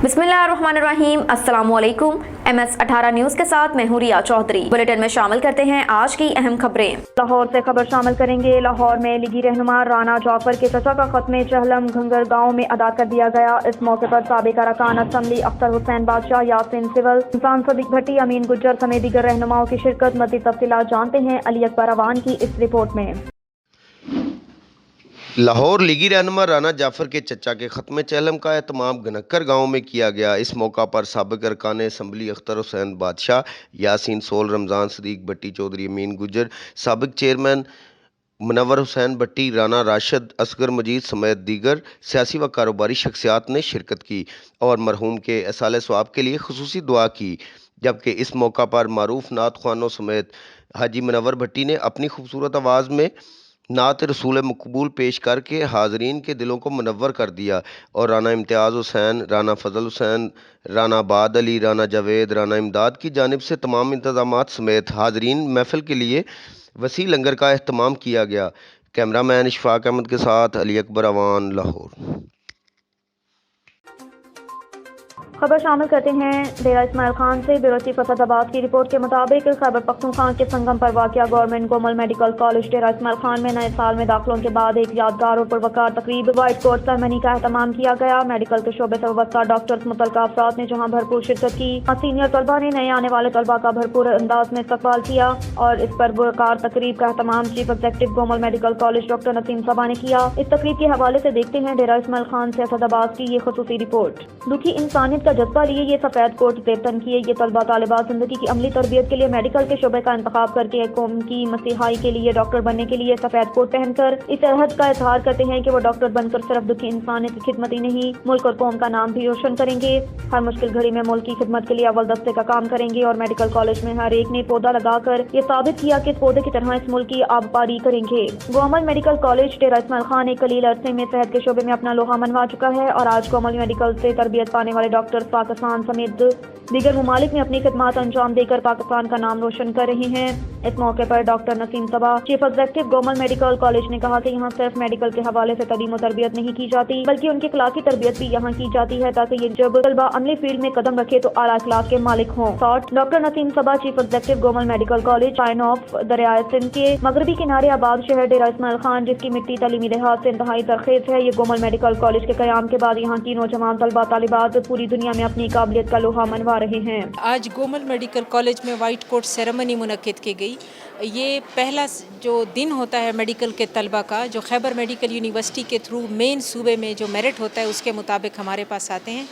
बिस्मिल्लाहिर्रहमानिर्रहीम, अस्सलामुअलैकुम। MS18 news के साथ मैं हूं रिया चौधरी। बुलेटिन में शामिल करते हैं आज की अहम खबरें। लाहौर से खबर शामिल करेंगे। लाहौर में लीगी रहनुमा राना जाफर के चचा का खत्म चहलम घंगर गाँव में अदा कर दिया गया। इस मौके पर साबिक अरकान असम्बली अख्तर हुसैन बादशाह, यासीन सिवल, इंसान सदीक भट्टी, अमीन गुज्जर समेत दीगर रहनुमाओं की शिरकत। मज़ीद तफसीलात जानते हैं अली अकबर अवान की इस रिपोर्ट में। लाहौर लीगी रहनुमा राना जाफर के चचा के ख़त्म चहलम का एहतमाम गनक्कर गांव में किया गया। इस मौका पर साबिक अरकान असम्बली अख्तर हुसैन बादशाह, यासीन सोल, रमज़ान सदीक भट्टी चौधरी, अमीन गुज्जर, साबिक चेयरमैन मुनव्वर हुसैन भट्टी, राना राशिद, असगर मजीद समेत दीगर सियासी व कारोबारी शख्सियात ने शिरकत की और मरहूम के इसाले सवाब के लिए खुसूसी दुआ की। जबकि इस मौका पर मारूफ नात ख्वानों समेत हाजी मुनव्वर भट्टी ने अपनी खूबसूरत आवाज़ में नात रसूल मकबूल पेश करके हाजरीन के दिलों को मुनव्वर कर दिया और राना इम्तियाज़ हुसैन, राना फजल हुसैन, राना बाद अली, राना जावेद, राना इमदाद की जानिब से तमाम इंतजामात समेत हाजरीन महफिल के लिए वसी लंगर का एहतमाम किया गया। कैमरामैन इशफाक अहमद के साथ अली अकबर अवान, लाहौर। खबर शामिल करते हैं डेरा इस्माइल खान से। ब्यूरो चीफ फसादाबाद की रिपोर्ट के मुताबिक खैबर पख्तूनख्वा के संगम पर वाक़िया गवर्नमेंट गोमल मेडिकल कॉलेज डेरा इस्माइल खान में नए साल में दाखिलों के बाद एक यादगार और पुरवकार तकरीब व्हाइट कोट सेरेमनी का एहतमाम किया गया। मेडिकल के शोबे से वाबस्ता डॉक्टर्स, मुतल्लिका अफराद ने जहाँ भरपूर शिरकत की। सीनियर तलबा ने नए आने वाले तलबा का भरपूर अंदाज में इस्तकबाल किया और इस पर पुरवकार तकरीब का एहतमाम chief executive Gomal medical college doctor Naseem Saba ने किया। इस तकरीब के हवाले से देखते हैं डेरा इस्माइल खान से फसादाबाद की ये खुसूसी रिपोर्ट। दुखी इंसानियत का जज्बा लिए ये सफेद कोट तेरतन किए ये तलबा तालिबात जिंदगी की अमली तरबियत के लिए मेडिकल के शोबे का इंतखाब करके एक कौम की मसीहाई के लिए डॉक्टर बनने के लिए सफेद कोट पहनकर इस अहद का इजहार करते हैं कि वो डॉक्टर बनकर सिर्फ दुखी इंसानियत की खिदमत ही नहीं मुल्क और कौम का नाम भी रोशन करेंगे। हर मुश्किल घड़ी में मुल्क की खिदमत के लिए अव्वल दस्ते का काम करेंगे और मेडिकल कॉलेज में हर एक ने पौधा लगाकर ये साबित किया कि इस पौधे की तरह इस मुल्क की आबपारी करेंगे। गोमल मेडिकल कॉलेज डेरा इस्माइल खान एक कलील अरसे में सेहत के शोबे में अपना लोहा मनवा चुका है और आज गोमल मेडिकल से तरबियत पाने वाले डॉक्टर पाकिस्तान समेत दीगर ममालिक में अपनी खिदमत अंजाम देकर पाकिस्तान का नाम रोशन कर रहे हैं। इस मौके पर doctor Naseem Saba, chief executive Gomal medical college ने कहा कि यहाँ सिर्फ मेडिकल के हवाले से तालीम और तरबियत नहीं की जाती बल्कि उनकी इखलाकी तरबियत भी यहाँ की जाती है ताकि ये जब तलबा अमली फील्ड में कदम रखे तो आला इखलाक के मालिक हों। Doctor Naseem Saba, chief executive Gomal medical college, sign of दरियाए सिंध के मगरबी किनारे आबाद शहर डेरा इस्माइल खान, जिसकी मिट्टी तालीमी लिहाज से इंतहाई तरखेज है। ये गोमल मेडिकल कॉलेज के कयाम के बाद यहाँ की नौजवान तलबा तालिबात पूरी दुनिया में अपनी काबिलियत का लोहा मनवा रहे हैं। आज गोमल मेडिकल कॉलेज में वाइट कोट सेरेमनी मुनक्किद की गई। ये पहला जो दिन होता है मेडिकल के तलबा का जो खैबर मेडिकल यूनिवर्सिटी के थ्रू मेन सूबे में जो मेरिट होता है उसके मुताबिक हमारे पास आते हैं।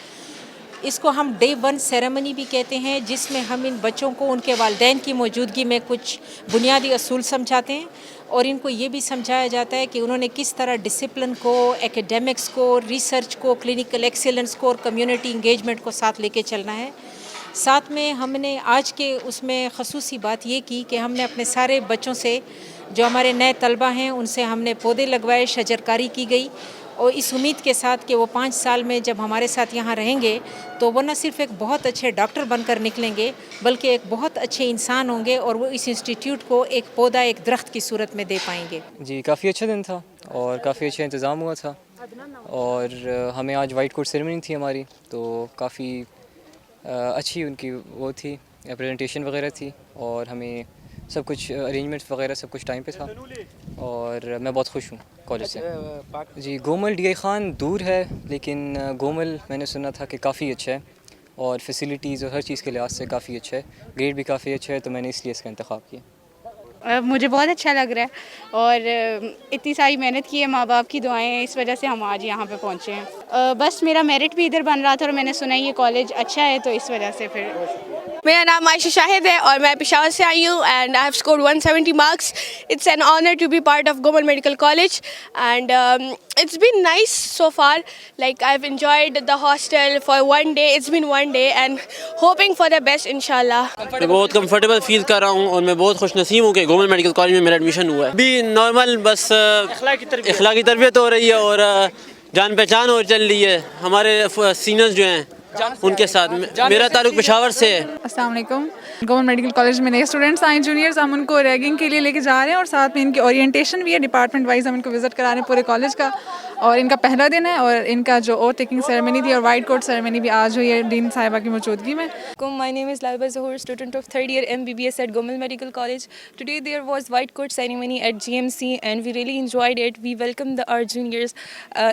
इसको हम डे 1 सेरेमनी भी कहते हैं जिसमें हम इन बच्चों को उनके वालिदैन की मौजूदगी में कुछ बुनियादी असूल समझाते हैं और इनको ये भी समझाया जाता है कि उन्होंने किस तरह डिसिप्लिन को, एकेडमिक्स को, रिसर्च को, क्लिनिकल एक्सीलेंस को और कम्युनिटी इंगेजमेंट को साथ लेके चलना है। साथ में हमने आज के उसमें ख़ुसूसी बात ये की कि हमने अपने सारे बच्चों से जो हमारे नए तलबा हैं उनसे हमने पौधे लगवाए, शजरकारी की गई और इस उम्मीद के साथ कि वो 5 साल में जब हमारे साथ यहाँ रहेंगे तो वो न सिर्फ एक बहुत अच्छे डॉक्टर बनकर निकलेंगे बल्कि एक बहुत अच्छे इंसान होंगे और वो इस इंस्टीट्यूट को एक पौधा, एक दरख्त की सूरत में दे पाएंगे। जी, काफ़ी अच्छा दिन था और काफ़ी अच्छा इंतज़ाम हुआ था और हमें आज वाइट कोट सेरेमनी थी हमारी, तो काफ़ी अच्छी उनकी वो थी, प्रेजेंटेशन वगैरह थी और हमें सब कुछ अरेंजमेंट्स वगैरह सब कुछ टाइम पे था और मैं बहुत खुश हूँ कॉलेज से। जी, गोमल डी.आई. खान दूर है लेकिन गोमल मैंने सुना था कि काफ़ी अच्छा है और फैसिलिटीज़ और हर चीज़ के लिहाज से काफ़ी अच्छा है, ग्रेड भी काफ़ी अच्छा है, तो मैंने इसलिए इसका इंतखाब किया। मुझे बहुत अच्छा लग रहा है और इतनी सारी मेहनत की है, माँ बाप की दुआएं, इस वजह से हम आज यहाँ पे पहुँचे हैं। बस मेरा मेरिट भी इधर बन रहा था और मैंने सुना ये कॉलेज अच्छा है तो इस वजह से फिर। मेरा नाम आयशा शाहिद है और मैं पेशावर से आई हूँ and I have scored 170 marks. It's an honour to be part of Gomal medical college and it's been nice so far. Like I've enjoyed the hostel for one day. It's been one day and hoping for the best inshallah. मैं बहुत comfortable feel कर रहा हूँ और मैं बहुत खुश नसीब हूँ कि गोमल मेडिकल कॉलेज में मेरा एडमिशन हुआ है। भी नॉर्मल बस इखलाकी तरबियत हो रही है और जान पहचान और चल रही है। हमारे सीनियर्स जो हैं उनके साथ मेरा ताल्लुक पेशावर से है। अस्सलाम वालेकुम। गवर्नमेंट मेडिकल कॉलेज में नए स्टूडेंट्स आए, जूनियर्स, हम उनको रैगिंग के लिए लेके जा रहे हैं और साथ में इनकी ओरिएंटेशन भी है, डिपार्टमेंट वाइज हम इनको विज़िट करा रहे हैं पूरे कॉलेज का اور ان کا پہلا دن ہے اور ان کا جو اوتھ ٹیکنگ سیریمنی تھی اور وائٹ کوٹ سیریمنی بھی آج ہوئی ہے ڈین صاحبہ کی موجودگی میں. My name is Laiba Zohor, student of third year MBBS at Gomal Medical College. Today there was white coat ceremony at GMC and we really enjoyed it. We welcomed our juniors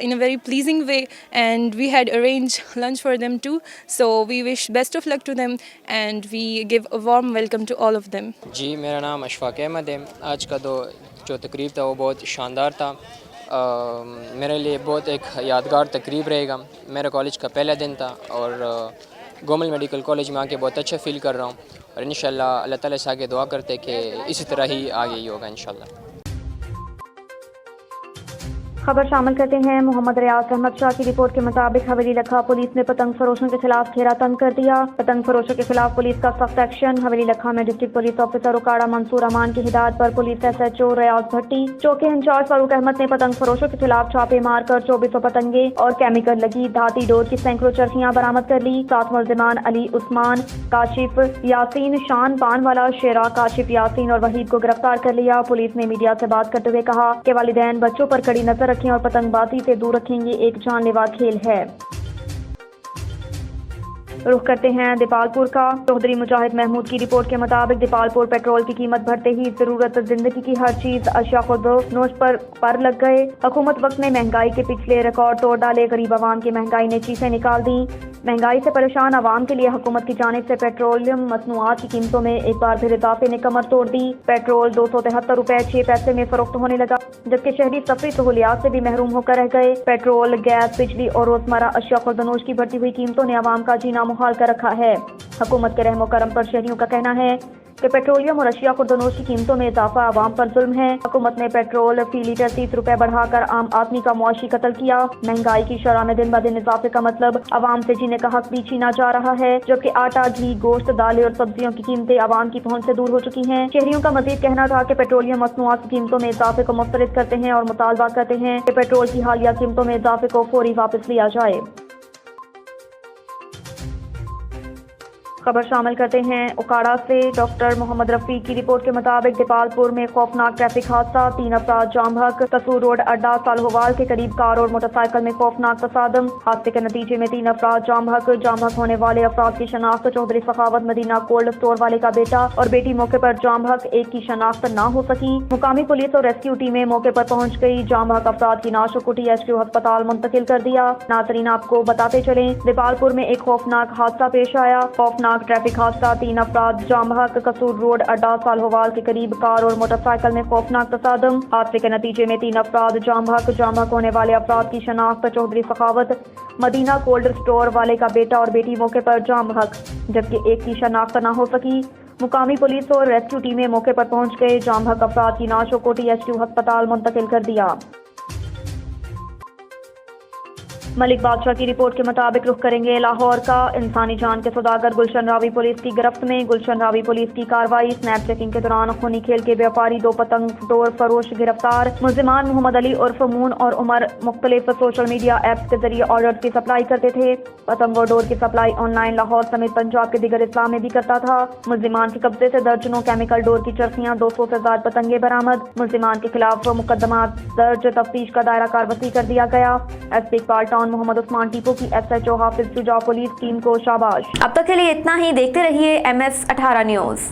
in a very pleasing way and we had arranged lunch for them too. So we wish best of luck to them and we give a warm welcome to all of them. جی میرا نام اشفاق احمد ہے. آج کا جو تقریب تھا وہ بہت شاندار تھا. میرے لیے بہت ایک یادگار تقریب رہے گا. میرا کالج کا پہلا دن تھا اور گومل میڈیکل کالج میں آ کے بہت اچھا فیل کر رہا ہوں اور انشاءاللہ اللہ تعالیٰ سے آگے دعا کرتے کہ اسی طرح ہی آگے ہی ہوگا انشاءاللہ. خبر شامل کرتے ہیں محمد ریاض احمد شاہ کی رپورٹ کے مطابق حویلی لکھا پولیس نے پتنگ فروشوں کے خلاف گھیرا تنگ کر دیا. پتنگ فروشوں کے خلاف پولیس کا سخت ایکشن. حویلی لکھا میں ڈسٹرکٹ پولیس آفیسر اکاڑا منصور امان کی ہدایت پر پولیس SHO ریاض بھٹی چوکی انچارج فاروق احمد نے پتنگ فروشوں کے خلاف چھاپے مار کر 2400 پتنگیں اور کیمیکل لگی دھاتی ڈور کی سینکڑوں چرخیاں برآمد کر لی. 7 ملزمان علی عثمان کاشف یاسین شان پان والا شیرا کاشف یاسین اور وحید کو گرفتار کر لیا. پولیس نے میڈیا سے بات کرتے ہوئے کہا کہ والدین بچوں پر کڑی نظر رکھیں اور پتنگ بازی سے دور رکھیں گے ایک جان لیوا کھیل ہے. رخ کرتے ہیں دیپالپور کا. چودھری مجاہد محمود کی رپورٹ کے مطابق دیپالپور پیٹرول کی قیمت بڑھتے ہی ضرورت زندگی کی ہر چیز اشیاء خود نوش پر لگ گئے. حکومت وقت نے مہنگائی کے پچھلے ریکارڈ توڑ ڈالے. غریب عوام کی مہنگائی نے چیخیں نکال دی. مہنگائی سے پریشان عوام کے لیے حکومت کی جانب سے پیٹرولیم مصنوعات کی قیمتوں میں ایک بار پھر اضافے نے کمر توڑ دی. پیٹرول 273 روپے 6 پیسے میں فروخت ہونے لگا جبکہ شہری سفری سہولیات سے بھی محروم ہو کر رہ گئے. پیٹرول گیس بجلی اور روزمرہ اشیاء خوردنوش کی بڑھتی ہوئی قیمتوں نے عوام کا جینا محال کر رکھا ہے. حکومت کے رحم و کرم پر شہریوں کا کہنا ہے کہ پیٹرولیم اور اشیاء خوردنوش کی قیمتوں میں اضافہ عوام پر ظلم ہے. حکومت نے پیٹرول فی لیٹر 30 روپے بڑھا کر عام آدمی کا معاشی قتل کیا. مہنگائی کی شرح میں دن بدن اضافے کا مطلب عوام سے جینے کا حق بھی چھینا جا رہا ہے جبکہ آٹا گھی گوشت دالیں اور سبزیوں کی قیمتیں عوام کی پہنچ سے دور ہو چکی ہیں. شہریوں کا مزید کہنا تھا کہ پیٹرولیم مصنوعات کی قیمتوں میں اضافے کو مسترد کرتے ہیں اور مطالبہ کرتے ہیں کہ پیٹرول کی حالیہ قیمتوں میں اضافے کو فوری واپس لیا جائے. خبر شامل کرتے ہیں اکاڑا سے. ڈاکٹر محمد رفیق کی رپورٹ کے مطابق دیپالپور میں خوفناک ٹریفک حادثہ. 3 افراد جام بحق. قصور روڈ اڈا سالہوال کے قریب کار اور موٹر سائیکل میں خوفناک تصادم. حادثے کے نتیجے میں 3 افراد جام بحق. جام بحق ہونے والے افراد کی شناخت چودھری سخاوت مدینہ کولڈ اسٹور والے کا بیٹا اور بیٹی موقع پر جام بحق. ایک کی شناخت نہ ہو سکی. مقامی پولیس اور ریسکیو ٹیمیں موقع پر پہنچ گئی. جام بحق افراد کی نعش کو THQ ہسپتال منتقل کر دیا. ناظرین آپ کو بتاتے چلیں دیپالپور میں ایک خوفناک حادثہ پیش آیا. خوفناک ٹریفک حادثہ. 3 افراد جام بحق. قصور روڈ اڈا سالہوال کے قریب کار اور موٹر سائیکل میں خوفناک تصادم. حادثے کے نتیجے میں 3 افراد جام بحق. جام بحق ہونے والے افراد کی شناخت چودھری سخاوت مدینہ کولڈ اسٹور والے کا بیٹا اور بیٹی موقع پر جام بحق جبکہ ایک کی شناخت نہ ہو سکی. مقامی پولیس اور ریسکیو ٹیمیں موقع پر پہنچ گئے. جام بحق افراد کی نعشوں کو THQ ہسپتال منتقل کر دیا. ملک بادشاہ کی رپورٹ کے مطابق رخ کریں گے لاہور کا. انسانی جان کے سوداگر گلشن راوی پولیس کی گرفت میں. گلشن راوی پولیس کی کارروائی. سنیپ چیکنگ کے دوران خونی کھیل کے بیوپاری 2 پتنگ ڈور فروش گرفتار. ملزمان محمد علی عرف مون اور عمر مختلف سوشل میڈیا ایپس کے ذریعے آرڈر کی سپلائی کرتے تھے. پتنگ اور ڈور کی سپلائی آن لائن لاہور سمیت پنجاب کے دیگر اضلاع میں بھی کرتا تھا. ملزمان کے قبضے سے درجنوں کیمیکل ڈور کی چرخیاں 200 سے زائد پتنگیں برآمد. ملزمان کے خلاف مقدمات درج. تفتیش کا دائرہ کار وسیع کر دیا گیا. SP اقبال ٹاؤن محمد عثمان ٹیپو کی SHO حافظ شجاع پولیس ٹیم کو شاباش. اب تک کے لیے اتنا ہی. دیکھتے رہیے MS 18 نیوز.